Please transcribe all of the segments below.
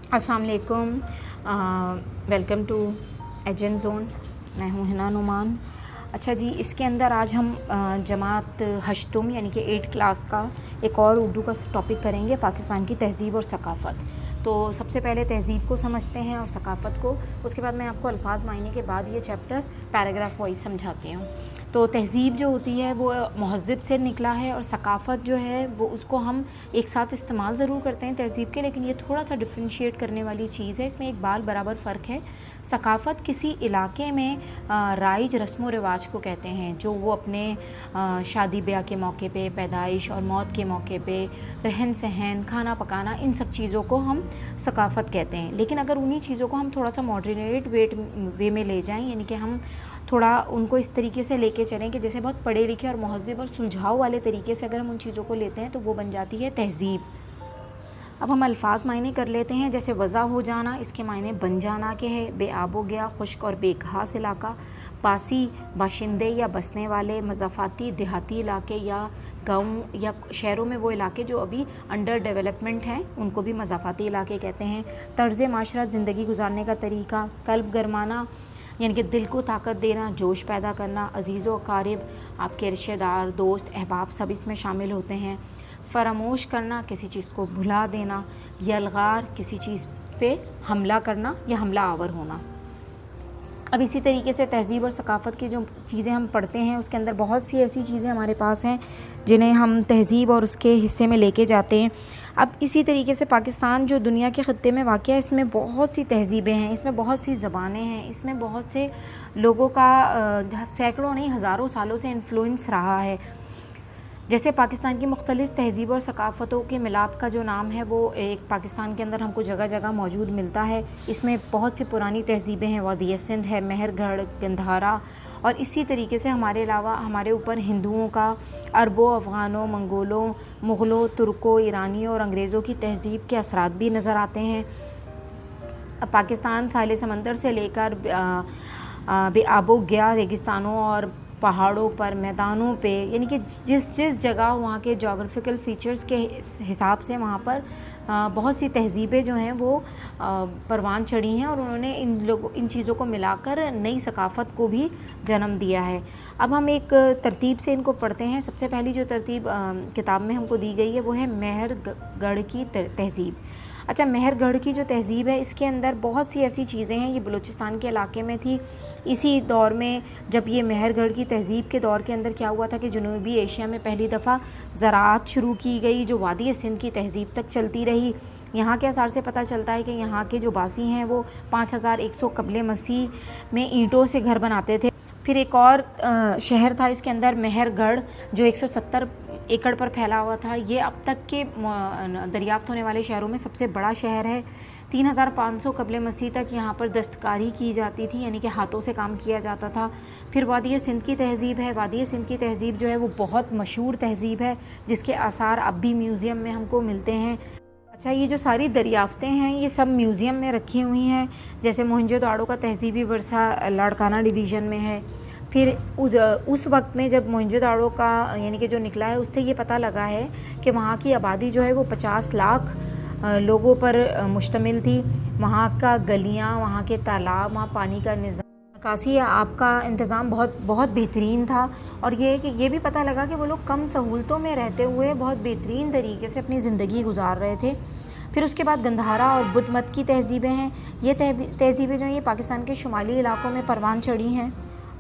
अस्सलाम वालेकुम। Welcome to agent zone. मैं हूँ हिना नुमान। अच्छा जी, इसके अंदर आज हम जमात हश्तुम यानी कि 8 क्लास का एक और उर्दू का टॉपिक करेंगे, पाकिस्तान की तहज़ीब और सकाफ़त। तो सबसे पहले तहज़ीब को समझते हैं और सकाफ़त को, उसके बाद मैं आपको अल्फाज मायने के बाद ये चैप्टर पैराग्राफ वाइज समझाती हूँ। तो तहज़ीब जो होती है वो महज़्ज़ब से निकला है, और सकाफ़त जो है वो उसको हम एक साथ इस्तेमाल ज़रूर करते हैं तहज़ीब के, लेकिन ये थोड़ा सा डिफ्रेंशिएट करने वाली चीज़ है। इसमें एक बाल बराबर फ़र्क है। सकाफ़त किसी इलाके में राइज रस्म व रिवाज को कहते हैं, जो वो अपने शादी ब्याह के मौके पे, पैदाइश और मौत के मौके पे, रहन सहन, खाना पकाना, इन सब चीज़ों को हम सकाफ़त कहते हैं। लेकिन अगर उन्हीं चीज़ों को हम थोड़ा सा मॉडरेट वे में ले जाएं, यानी कि हम थोड़ा उनको इस तरीके से लेके चलें कि जैसे बहुत पढ़े लिखे और महज़्ज़ब और सुलझाव वाले तरीके से अगर हम उन चीज़ों को लेते हैं तो वो बन जाती है तहज़ीब। अब हम अल्फाज मायने कर लेते हैं। जैसे वज़ा हो जाना, इसके मायने बन जाना के है। बेआब हो गया, खुश्क और बेघास इलाका। पासी, बाशिंदे या बसने वाले। मज़ाफ़ाती, देहाती इलाके या गाँव या शहरों में वो इलाके जो अभी अंडर डेवलपमेंट हैं, उनको भी मज़ाफ़ाती इलाके कहते हैं। तर्ज़ माशरा, ज़िंदगी गुजारने का तरीका। कल्ब गरमाना यानी कि दिल को ताकत देना, जोश पैदा करना। अज़ीज़ व क़ारिब, आपके रिश्तेदार, दोस्त, अहबाब सब इसमें शामिल होते हैं। फ़रामोश करना, किसी चीज़ को भुला देना। यलगार, किसी चीज़ पे हमला करना या हमला आवर होना। अब इसी तरीके से तहज़ीब और सकाफ़त की जो चीज़ें हम पढ़ते हैं उसके अंदर बहुत सी ऐसी चीज़ें हमारे पास हैं जिन्हें हम तहज़ीब और उसके हिस्से में लेके जाते हैं। अब इसी तरीके से पाकिस्तान जो दुनिया के ख़त्ते में वाक़ है, इसमें बहुत सी तहज़ीबें हैं, इसमें बहुत सी ज़बानें हैं, इसमें बहुत से लोगों का सैकड़ों नहीं हज़ारों सालों से इन्फ्लुएंस रहा है। जैसे पाकिस्तान की मुख्तलिफ़ तहज़ीब और सकाफ़तों के मिलाप का जो नाम है वो एक पाकिस्तान के अंदर हमको जगह जगह मौजूद मिलता है। इसमें बहुत सी पुरानी तहज़ीबें हैं, वादी सिंध है, मेहरगढ़, गंधारा, और इसी तरीके से हमारे अलावा हमारे ऊपर हिंदुओं का, अरबों, अफ़गानों, मंगोलों, मुग़लों, तुर्कों, ईरानियों और अंग्रेज़ों की तहज़ीब के असरात भी नज़र आते हैं। पाकिस्तान साहिल समंदर से लेकर बेआबो गया रेगिस्तानों और पहाड़ों पर, मैदानों पे, यानी कि जिस जिस जगह वहाँ के जोग्राफिकल फ़ीचर्स के हिसाब से वहाँ पर बहुत सी तहज़ीबें जो हैं वो परवान चढ़ी हैं, और उन्होंने इन चीज़ों को मिलाकर नई सकाफ़त को भी जन्म दिया है। अब हम एक तरतीब से इनको पढ़ते हैं। सबसे पहली जो तरतीब किताब में हमको दी गई है वो है मेहरगढ़ की तहज़ीब। अच्छा, मेहरगढ़ की जो तहज़ीब है इसके अंदर बहुत सी ऐसी चीज़ें हैं, ये बलूचिस्तान के इलाके में थी। इसी दौर में जब ये मेहरगढ़ की तहज़ीब के दौर के अंदर क्या हुआ था कि जनूबी एशिया में पहली दफ़ा ज़राअत शुरू की गई, जो वादी सिंध की तहज़ीब तक चलती रही। यहाँ के आसार से पता चलता है कि यहाँ के जो बासी हैं वो 5100 कबले मसीह में ईंटों से घर बनाते थे। फिर एक और शहर था इसके अंदर, मेहरगढ़, जो 170 एकड़ पर फैला हुआ था। ये अब तक के दरियाफ्त होने वाले शहरों में सबसे बड़ा शहर है। 3500 कबले मसीह तक यहाँ पर दस्तकारी की जाती थी, यानी कि हाथों से काम किया जाता था। फिर वादी सिंध की तहज़ीब है। वादी सिंध की तहज़ीब जो है वो बहुत मशहूर तहज़ीब है, जिसके आसार अब भी म्यूज़ियम में हमको मिलते हैं। अच्छा, ये जो सारी दरियाफ्तें हैं ये सब म्यूज़ियम में रखी हुई हैं। जैसे मोहनजोदाड़ो का तहज़ीबी वर्सा लाड़काना डिवीज़न में है। फिर उस वक्त में जब मोहनजोदाड़ो का यानी कि जो निकला है, उससे ये पता लगा है कि वहाँ की आबादी जो है वो 50 लाख लोगों पर मुश्तमिल थी। वहाँ का गलियाँ, वहाँ के तालाब, वहाँ पानी का निज़ाम, निकासी या आपका इंतज़ाम बहुत बहुत बेहतरीन था। और ये है कि ये भी पता लगा कि वो लोग कम सहूलतों में रहते हुए बहुत बेहतरीन तरीके से अपनी ज़िंदगी गुजार रहे थे। फिर उसके बाद गंधारा और बुद्ध मत की तहज़ीबें हैं। ये तहज़ीबें जो हैं ये पाकिस्तान के शुमाली इलाकों में परवान चढ़ी हैं,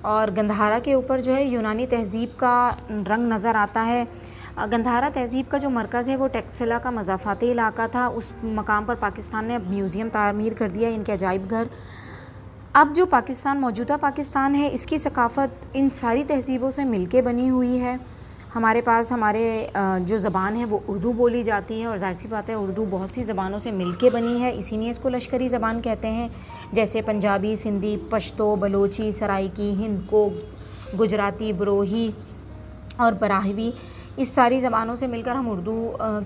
और गंधारा के ऊपर जो है यूनानी तहज़ीब का रंग नज़र आता है। गंधारा तहज़ीब का जो मरकज़ है वो टेक्सिला का मज़ाफ़ाती इलाका था। उस मकाम पर पाकिस्तान ने अब म्यूज़ियम तामीर कर दिया, इनके अजाइब घर। अब जो पाकिस्तान, मौजूदा पाकिस्तान है, इसकी सकाफ़त इन सारी तहज़ीबों से मिलके बनी हुई है। हमारे पास हमारे जो ज़बान है वो उर्दू बोली जाती है, और ज़ाहिर सी बात है उर्दू बहुत सी ज़बानों से मिलके बनी है, इसीलिए इसको लश्करी ज़बान कहते हैं। जैसे पंजाबी, सिंधी, पश्तो, बलोची, सराइकी, हिंद को, गुजराती, बरोही और बराहवी, इस सारी ज़बानों से मिलकर हम उर्दू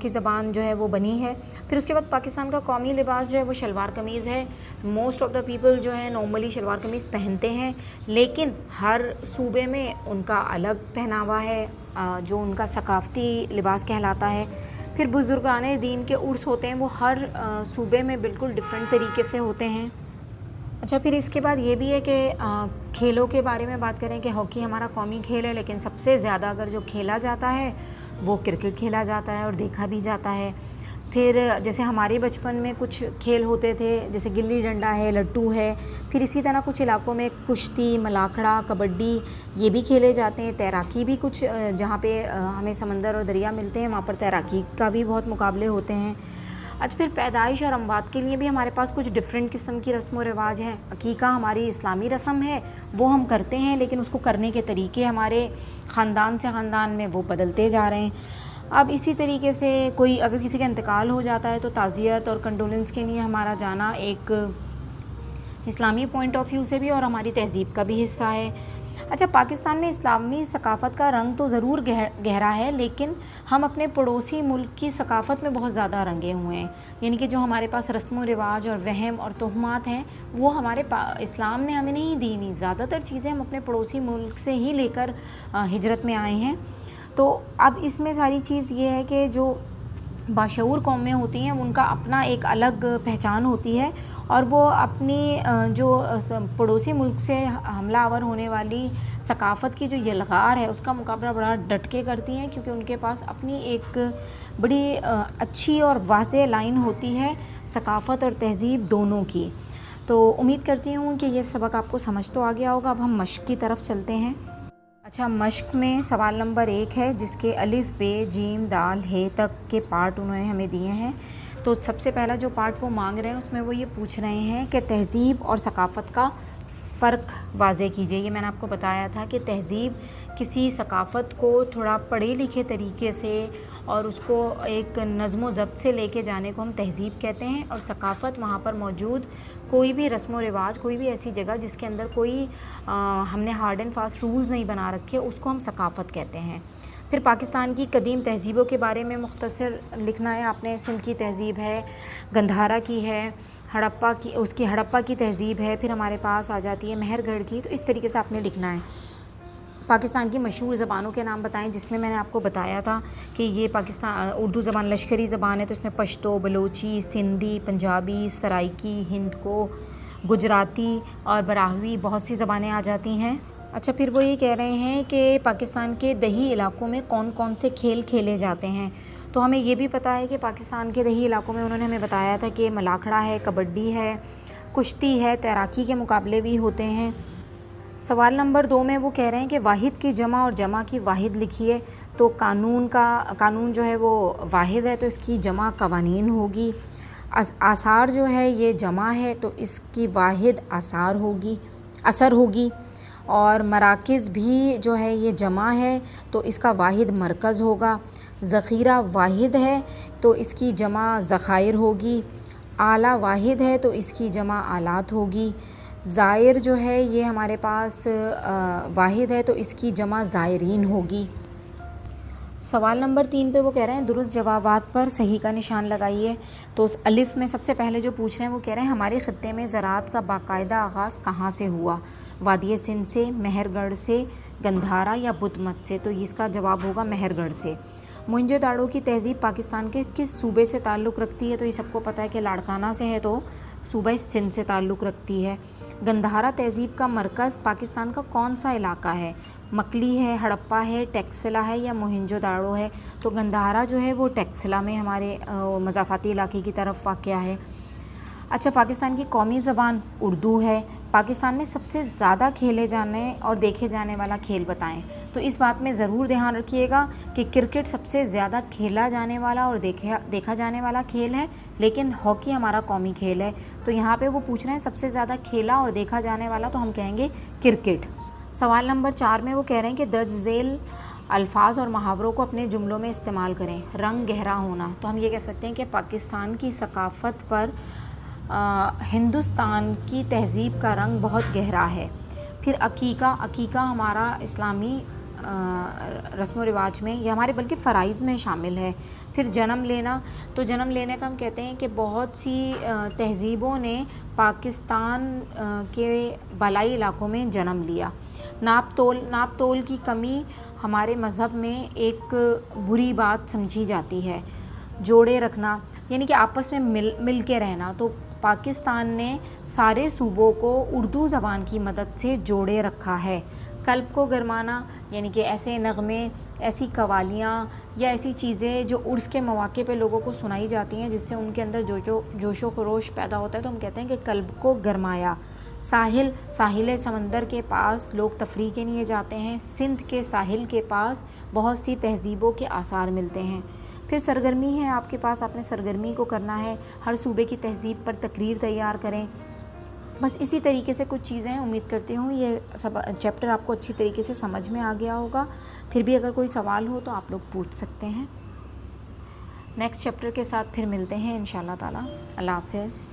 की ज़बान जो है वो बनी है। फिर उसके बाद पाकिस्तान का कौमी लिबास जो है वो शलवार कमीज़ है। मोस्ट ऑफ़ द पीपल जो है नॉर्मली शलवार कमीज़ पहनते हैं, लेकिन हर सूबे में उनका अलग पहनावा है जो उनका सकाफ़ती लिबास कहलाता है। फिर फिर बुज़ुर्गाने दीन के उर्स होते हैं, वो हर सूबे में बिल्कुल डिफरेंट तरीके से होते हैं। अच्छा, फिर इसके बाद ये भी है कि खेलों के बारे में बात करें कि हॉकी हमारा कौमी खेल है, लेकिन सबसे ज़्यादा अगर जो खेला जाता है वो क्रिकेट खेला जाता है और देखा भी जाता है। फिर जैसे हमारे बचपन में कुछ खेल होते थे, जैसे गिल्ली डंडा है, लट्टू है, फिर इसी तरह कुछ इलाकों में कुश्ती, मलाखड़ा, कबड्डी ये भी खेले जाते हैं। तैराकी भी कुछ जहाँ पे हमें समंदर और दरिया मिलते हैं वहाँ पर तैराकी का भी बहुत मुकाबले होते हैं। अच्छा, फिर पैदाइश और अमवात के लिए भी हमारे पास कुछ डिफरेंट किस्म की रस्म व रिवाज हैं। अकीका हमारी इस्लामी रस्म है, वो हम करते हैं, लेकिन उसको करने के तरीके हमारे ख़ानदान से ख़ानदान में वो बदलते जा रहे हैं। अब इसी तरीके से कोई अगर किसी का इंतकाल हो जाता है तो ताज़ियत और कंडोलेंस के लिए हमारा जाना एक इस्लामी पॉइंट ऑफ व्यू से भी और हमारी तहज़ीब का भी हिस्सा है। अच्छा, पाकिस्तान में इस्लामी सकाफ़त का रंग तो ज़रूर गहरा है, लेकिन हम अपने पड़ोसी मुल्क की सकाफ़त में बहुत ज़्यादा रंगे हुए हैं। यानी कि जो हमारे पास रस्म व रिवाज और वहम और तोहमात हैं वो हमारे इस्लाम ने हमें नहीं दी। नहीं, ज़्यादातर चीज़ें हम अपने पड़ोसी मुल्क से ही लेकर हिजरत में आए हैं। तो अब इसमें सारी चीज़ ये है कि जो बाशऊर कौमें होती हैं उनका अपना एक अलग पहचान होती है, और वो अपनी जो पड़ोसी मुल्क से हमलावर होने वाली सकाफ़त की जो यलगार है उसका मुकाबला बड़ा डट के करती हैं, क्योंकि उनके पास अपनी एक बड़ी अच्छी और वाज़ेह लाइन होती है सकाफ़त और तहज़ीब दोनों की। तो उम्मीद करती हूँ कि ये सबक आपको समझ तो आ गया होगा। अब हम मश्क की तरफ चलते हैं। अच्छा, मश्क में सवाल नंबर 1 है, जिसके अलिफ, बे, जीम, दाल, हे तक के पार्ट उन्होंने हमें दिए हैं। तो सबसे पहला जो पार्ट वो मांग रहे हैं उसमें वो ये पूछ रहे हैं कि तहज़ीब और सकाफ़त का फ़र्क वाज़े कीजिए। ये मैंने आपको बताया था कि तहज़ीब किसी सकाफ़त को थोड़ा पढ़े लिखे तरीके से और उसको एक नज़्म व ज़ब्त से लेके जाने को हम तहज़ीब कहते हैं, और सकाफ़त वहाँ पर मौजूद कोई भी रस्म व रिवाज, कोई भी ऐसी जगह जिसके अंदर कोई हमने हार्ड एंड फास्ट रूल्स नहीं बना रखे, उसको हम सकाफ़त कहते हैं। फिर पाकिस्तान की कदीम तहज़ीबों के बारे में मुख्तसर लिखना है आपने। सिंध की तहज़ीब है, गंधारा की है, हड़प्पा की, उसकी हड़प्पा की तहज़ीब है, फिर हमारे पास आ जाती है मेहरगढ़ की। तो इस तरीके से आपने लिखना है। पाकिस्तान की मशहूर ज़बानों के नाम बताएं, जिसमें मैंने आपको बताया था कि ये पाकिस्तान उर्दू ज़बान लश्करी ज़बान है, तो इसमें पश्तो, बलोची, सिंधी, पंजाबी, सराइकी, हिंद को, गुजराती और बराहवी बहुत सी ज़बानें आ जाती हैं। अच्छा, फिर वो ये कह रहे हैं कि पाकिस्तान के दही इलाकों में कौन कौन से खेल खेले जाते हैं। तो हमें ये भी पता है कि पाकिस्तान के दही इलाकों में उन्होंने हमें बताया था कि मलाखड़ा है, कबड्डी है, कुश्ती है, तैराकी के मुकाबले भी होते हैं। सवाल नंबर 2 में वो कह रहे हैं कि वाहिद की जमा और जमा की वाहिद लिखिए। तो कानून जो है वो वाहिद है, तो इसकी जमा कवानीन होगी। आसार जो है ये जमा है, तो इसकी वाहिद असर होगी। और मराकिज़ भी जो है ये जमा है, तो इसका वाहिद मरकज़ होगा। ज़ख़ीरा वाहिद है, तो इसकी जमा ज़ख़ाइर होगी। आला वाहिद है, तो इसकी जमा आलात होगी। ज़ायर जो है ये हमारे पास वाहिद है, तो इसकी जमा ज़ायरीन होगी। सवाल नंबर 3 पे वो कह रहे हैं दुरुस्त जवाबात पर सही का निशान लगाइए। तो उस अलिफ़ में सबसे पहले जो पूछ रहे हैं वो कह रहे हैं हमारे ख़ित्ते में ज़राअत का बाकायदा आगाज़ कहाँ से हुआ। वादी सिंध से, मेहरगढ़ से, गंधारा या बुधमत से। तो इसका जवाब होगा मेहरगढ़ से। मोहनजोदाड़ो की तहज़ीब पाकिस्तान के किस सूबे से ताल्लुक़ रखती है। तो ये सबको पता है कि लाड़काना से है, तो सूबा सिंध से ताल्लुक़ रखती है। गंधारा तहज़ीब का मरकज़ पाकिस्तान का कौन सा इलाका है। मकली है, हड़प्पा है, टेक्सिला है या मोहनजोदाड़ो है। तो गंधारा जो है वो टेक्सिला में हमारे मज़ाफ़ाती इलाके की तरफ वाक़या है। अच्छा, पाकिस्तान की कौमी ज़बान उर्दू है। पाकिस्तान में सबसे ज़्यादा खेले जाने और देखे जाने वाला खेल बताएं। तो इस बात में ज़रूर ध्यान रखिएगा कि क्रिकेट सबसे ज़्यादा खेला जाने वाला और देखा जाने वाला खेल है, लेकिन हॉकी हमारा कौमी खेल है। तो यहाँ पे वो पूछ रहे हैं सबसे ज़्यादा खेला और देखा जाने वाला, तो हम कहेंगे क्रिकेट। सवाल नंबर 4 में वो कह रहे हैं कि दर्ज झेल अल्फाज और मुहावरों को अपने जुमलों में इस्तेमाल करें। रंग गहरा होना, तो हम ये कह सकते हैं कि पाकिस्तान की सकाफ़त पर हिंदुस्तान की तहज़ीब का रंग बहुत गहरा है। फिर अकीका हमारा इस्लामी रस्म व रिवाज में, ये हमारे बल्कि फ़राइज़ में शामिल है। फिर जन्म लेना, तो जन्म लेने का हम कहते हैं कि बहुत सी तहज़ीबों ने पाकिस्तान के बालाई इलाकों में जन्म लिया। नाप तोल की कमी हमारे मज़हब में एक बुरी बात समझी जाती है। जोड़े रखना, यानी कि आपस में मिल के रहना। तो पाकिस्तान ने सारे सूबों को उर्दू ज़बान की मदद से जोड़े रखा है। कल्ब को गरमाना यानी कि ऐसे नग़मे, ऐसी कवालियाँ या ऐसी चीज़ें जो उर्स के मौके पे लोगों को सुनाई जाती हैं जिससे उनके अंदर जोशो खरोश पैदा होता है, तो हम कहते हैं कि कल्ब को गरमाया। साहिल समंदर के पास लोग तफरीह के लिए जाते हैं। सिंध के साहिल के पास बहुत सी तहज़ीबों के आसार मिलते हैं। फिर सरगर्मी है आपके पास, आपने सरगर्मी को करना है, हर सूबे की तहज़ीब पर तकरीर तैयार करें। बस इसी तरीके से कुछ चीज़ें हैं। उम्मीद करती हूँ ये सब चैप्टर आपको अच्छी तरीके से समझ में आ गया होगा। फिर भी अगर कोई सवाल हो तो आप लोग पूछ सकते हैं। नेक्स्ट चैप्टर के साथ फिर मिलते हैं इंशाअल्लाह ताला। अल्लाह हाफ़िज़।